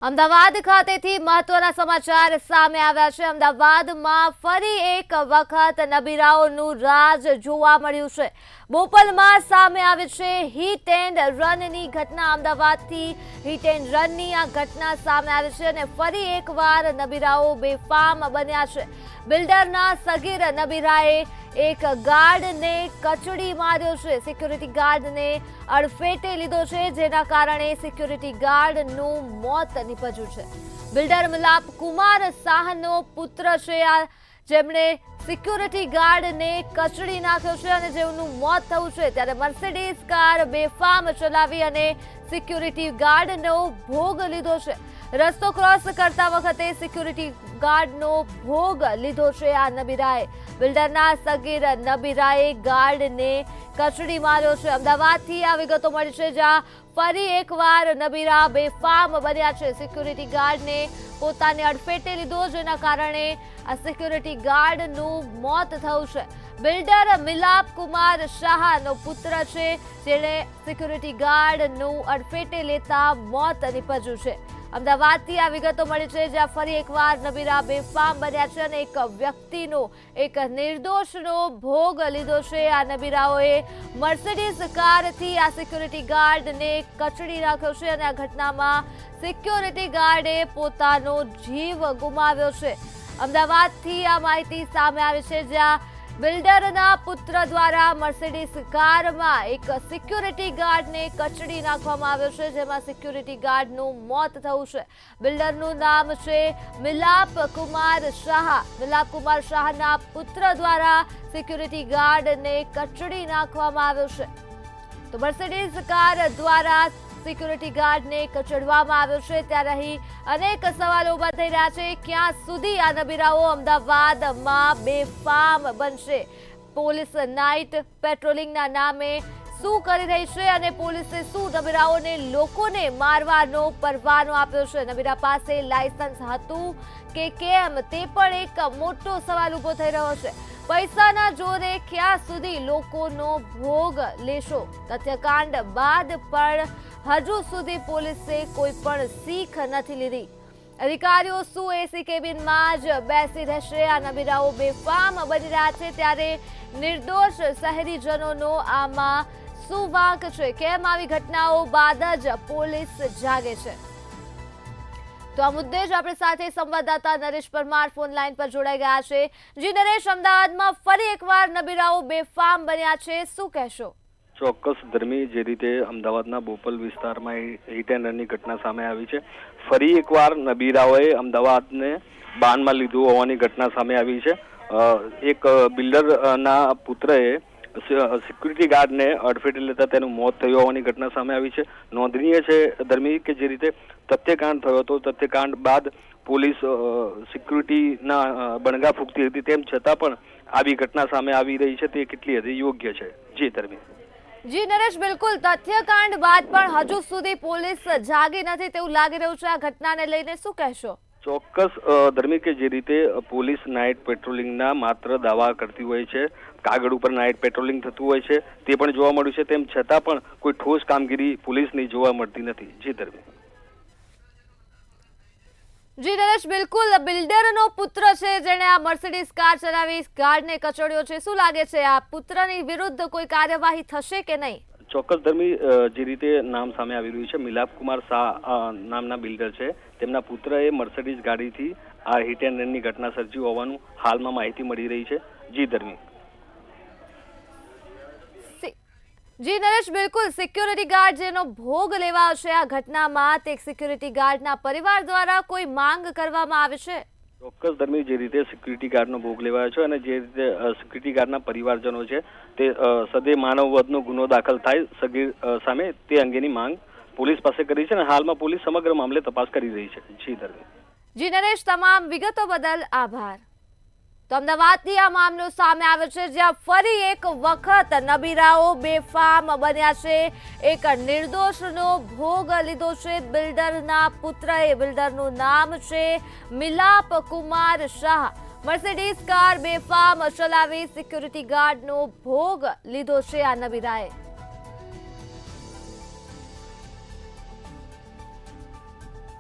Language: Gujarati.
અમદાવાદ ખાતેથી મહત્વના સમાચાર સામે આવ્યા છે। અમદાવાદમાં ફરી એક વખત નબીરાઓનું રાજ જોવા મળ્યું છે। બોપલમાં સામે આવી છે હિટ એન્ડ રનની ઘટના। અમદાવાદથી હિટ એન્ડ રનની આ ઘટના સામે આવી છે અને ફરી એકવાર નબીરાઓ બેફામ બન્યા છે। બિલ્ડરના સગીર નબીરાએ એક ગાર્ડને કચડી માર્યો છે। સિક્યુરિટી ગાર્ડને અડફેટે લીધો છે, જેના કારણે સિક્યુરિટી ગાર્ડનું મોત નીપજ્યું છે। બિલ્ડર મિલાપ કુમાર શાહનો પુત્ર છે જેમણે સિક્યુરિટી ગાર્ડને કચડી નાખ્યો છે અને જેમનું મોત થયું છે। ત્યારે મર્સિડીઝ કાર બેફામ ચલાવી અને સિક્યુરિટી ગાર્ડનો ભોગ લીધો છે। રસ્તો ક્રોસ કરતા વખતે સિક્યુરિટી ગાર્ડનો ભોગ લીધો છે આ નબીરાએ। બિલ્ડરના સગીર નબીરાએ ગાર્ડને કચડી માર્યો છે। અમદાવાદથી આ વિગતો મળી છે, જ્યાં ફરી એકવાર નબીરા બેફામ બન્યા છે। સિક્યુરિટી ગાર્ડને પોતાને અડફેટે લીધો, જેના કારણે આ સિક્યુરિટી ગાર્ડનું મોત થયું છે। બિલ્ડર મિલાપ કુમાર શાહનો પુત્ર છે, જેણે સિક્યુરિટી ગાર્ડનું અડફેટે લેતા મોત નીપજ્યું છે। અમદાવાદથી આ વિગતો મળી છે, જ્યાં ફરી એકવાર નબીરા બેફામ બન્યા છે અને એક વ્યક્તિનો, એક નિર્દોષનો ભોગ લીધો છે। આ નબીરાઓએ મર્સિડીઝ કારથી આ સિક્યુરિટી ગાર્ડને કચડી નાખ્યો છે અને આ ઘટનામાં સિક્યુરિટી ગાર્ડે પોતાનો જીવ ગુમાવ્યો છે। અમદાવાદથી આ માહિતી સામે આવી છે, જ્યાં બિલ્ડરના પુત્ર દ્વારા મર્સિડીઝ કારમાં એક સિક્યુરિટી ગાર્ડને કચડી નાખવામાં આવ્યો છે, જેમાં સિક્યુરિટી ગાર્ડનું મોત થયું છે। બિલ્ડરનું નામ છે મિલાપ કુમાર શાહ। મિલાપ કુમાર શાહના પુત્ર દ્વારા સિક્યુરિટી ગાર્ડને કચડી નાખવામાં આવ્યો છે। તો મર્સિડીઝ કાર દ્વારા સિક્યુરિટી ગાર્ડને કચડવામાં આવ્યો છે। ત્યારે અહીં અનેક સવાલો ઉભા થઈ રહ્યા છે, ક્યાં સુધી આ નબીરાઓ અમદાવાદમાં બેફામ બનશે? પોલીસ નાઇટ પેટ્રોલિંગના નામે શું કરી રહી છે અને પોલીસે શું નબીરાઓને, લોકોને મારવાનો પરવાનો આપ્યો છે? નબીરા પાસે લાયસન્સ હતું કે કેમ, તે પણ એક મોટો સવાલ ઉભો થઈ રહ્યો છે। પૈસાના જોરે ક્યાં સુધી લોકોનો ભોગ લેશો? તથ્યકાંડ બાદ પણ હજુ સુધી પોલીસે કોઈ પણ શીખ નથી લીધી। અધિકારીઓ શું એસી કેબિનમાં જ બેસી રહેશે? આ નબીરાઓ બેફામ બની રહ્યા છે, ત્યારે નિર્દોષ શહેરીજનોનો આમાં શું વાંક છે? કેમ આવી ઘટનાઓ બાદ જ પોલીસ જાગે છે? તો આ મુદ્દે જ આપણી સાથે સંવાદદાતા નરેશ પરમાર ફોન લાઈન પર જોડાઈ ગયા છે। જી નરેશ, અમદાવાદમાં ફરી એકવાર નબીરાઓ બેફામ બન્યા છે, શું કહેશો? ચોક્કસ ધર્મી, જે રીતે અમદાવાદના બોપલ વિસ્તારમાં હિટ એન્ડ રનની ઘટના સામે આવી છે, ફરી એકવાર નબીરાઓએ અમદાવાદને બાનમાં લીધું હોવાની ઘટના સામે આવી છે। એક બિલ્ડરના પુત્રએ સિક્યુરિટી ગાર્ડને અડફેટે લેતા તેનું મોત થયું હોવાની ઘટના સામે આવી છે। નોંધનીય છે ધર્મી કે જે રીતે તથ્યકાંડ થયો હતો, તથ્યકાંડ બાદ પોલીસ સિક્યુરિટીના બણગા ફૂંકતી હતી, તેમ છતાં પણ આવી ઘટના સામે આવી રહી છે, તે કેટલી હદે યોગ્ય છે? જી ધર્મી। જી નરેશ, બિલકુલ તથ્યકાંડ બાદ પણ હજુ સુધી પોલીસ જાગી નથી તેવું લાગી રહ્યું છે। આ ઘટનાને લઈને શું કહેશો? ચોક્કસ ધર્મી કે જે રીતે પોલીસ નાઇટ પેટ્રોલિંગના માત્ર દાવા કરતી હોય છે, કાગળ ઉપર નાઇટ પેટ્રોલિંગ થતું હોય છે, તે પણ જોવા મળ્યું છે, તેમ છતાં પણ કોઈ ઠોસ કામગીરી પોલીસની જોવા મળતી નથી। જી ધર્મી। જી નરેશ, બિલકુલ બિલ્ડરનો પુત્ર છે જેણે આ મર્સિડીઝ કાર ચલાવી ગાર્ડને કચડ્યો છે, શું લાગે છે આ પુત્રની વિરુદ્ધ કોઈ કાર્યવાહી થશે કે નહીં? ચોક્કસ ધર્મી, જે રીતે નામ સામે આવી રહ્યું છે, મિલાપ કુમાર શાહ નામના બિલ્ડર છે, તેમના પુત્રએ મર્સિડીઝ ગાડીથી આ હિટ એન્ડ રનની ઘટના સર્જી હોવાનું હાલમાં માહિતી મળી રહી છે। જી ધર્મી। જી નરેશ, બિલકુલ સિક્યુરિટી ગાર્ડ જેનો ભોગ લેવા આવશે આ ઘટનામાં, તે સિક્યુરિટી ગાર્ડના પરિવાર દ્વારા કોઈ માંગ કરવામાં આવે છે? ચોક્કસ ધર્મી, જે રીતે સિક્યુરિટી ગાર્ડનો ભોગ લેવાયો છે અને જે રીતે સિક્યુરિટી ગાર્ડના પરિવારજનો છે, તે સદે માનવ વધનો ગુનો દાખલ થાય સગીર સામે, તે અંગેની માંગ પોલીસ પાસે કરી છે અને હાલમાં પોલીસ સમગ્ર મામલે તપાસ કરી રહી છે। જી ધર્મી। જી નરેશ, તમામ વિગતો બદલ આભાર। તો અમદાવાદથી આ મામલો સામે આવ્યો છે, જ્યાં ફરી એક વખત નબીરાઓ બેફામ બન્યા છે, એક નિર્દોષનો ભોગ લીધો છે બિલ્ડરના પુત્રએ। બિલ્ડરનું નામ છે મિલાપ કુમાર શાહ। મર્સિડીઝ કાર બેફામ ચલાવી સિક્યુરિટી ગાર્ડનો ભોગ લીધો છે આ નબીરાએ।